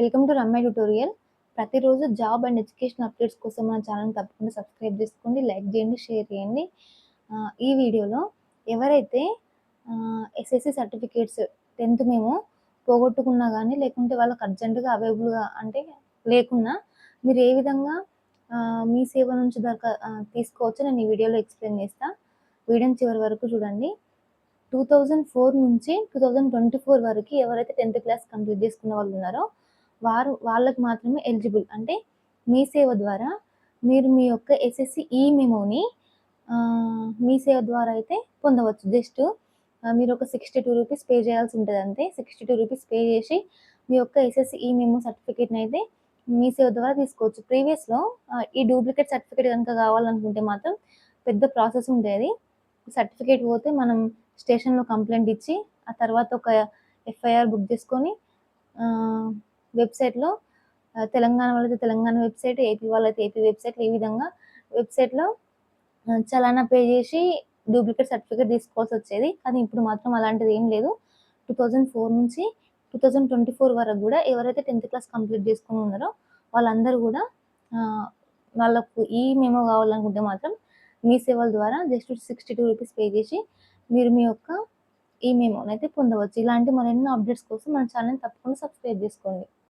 Welcome to Ramya tutorial. ప్రతిరోజు job and education updates కోసం మన ఛానల్‌ని తప్పకుండా సబ్స్క్రైబ్ చేసుకోండి, లైక్ చేయండి, షేర్ చేయండి. ఈ వీడియోలో ఎవరైతే ఎస్ఎస్‌సి సర్టిఫికేట్స్ 10థ్ మేము పోగొట్టుకున్నా గానీ, లేకుంటే వాళ్ళకి అర్జెంట్‌గా అవైలబుల్‌గా అంటే లేకున్నా మీరు ఏ విధంగా మీ సేవ నుంచి తీసుకోవచ్చో నేను ఈ వీడియోలో ఎక్స్‌ప్లెయిన్ చేస్తా. వీడియోని చివరి వరకు చూడండి. 2004 నుంచి 2024 వరకి ఎవరైతే 10థ్ క్లాస్ కంప్లీట్ చేసుకున్న వాళ్ళున్నారో, వాళ్ళకి మాత్రమే ఎలిజిబుల్. అంటే మీ సేవ ద్వారా మీరు మీ యొక్క ఎస్ఎస్‌సి ఈ మెమోని మీ సేవ ద్వారా అయితే పొందవచ్చు. జస్ట్ మీరు ఒక ₹62 పే చేయాల్సి ఉంటది అంతే. ₹62 పే చేసి మీ యొక్క ఎస్ఎస్‌సి ఈ మెమో సర్టిఫికేట్‌నయితే మీ సేవ ద్వారా తీసుకోవచ్చు. ప్రీవియస్‌లో ఈ డూప్లికేట్ సర్టిఫికేట్ గనుక కావాలనుకుంటే మాత్రం పెద్ద ప్రాసెస్ ఉండేది. సర్టిఫికేట్ పోతే మనం స్టేషన్‌లో కంప్లెయింట్ ఇచ్చి, ఆ తర్వాత ఒక ఎఫ్ఐఆర్ బుక్ చేసుకొని వెబ్‌సైట్‌లో తెలంగాణ వాళ్ళైతే తెలంగాణ వెబ్‌సైట్, ఏపీ వాళ్ళైతే ఏపీ వెబ్‌సైట్, ఈ విధంగా వెబ్‌సైట్‌లో చలానా పే చేసి డూప్లికేట్ సర్టిఫికేట్ తీసుకోవాల్సొచ్చేది. కానీ ఇప్పుడు మాత్రం అలాంటిది ఏం లేదు. 2004 నుంచి 2024 వరకు గూడా ఎవరైతే 10థ్ క్లాస్ కంప్లీట్ చేసుకొని ఉన్నారో వాళ్ళందరూ గూడా ఆహ్, వాళ్ళకు ఈ మెమో కావాలనుకుంటే మాత్రం మీ సేవల ద్వారా జస్ట్ ₹62 పే చేసి మీరు మీ యొక్క ఈ మెమోనైతే పొందవచ్చు. ఇలాంటి మరెన్నో అప్డేట్స్ కోసం మన ఛానెల్‌ని తప్పకుండా సబ్స్క్రైబ్ చేసుకోండి.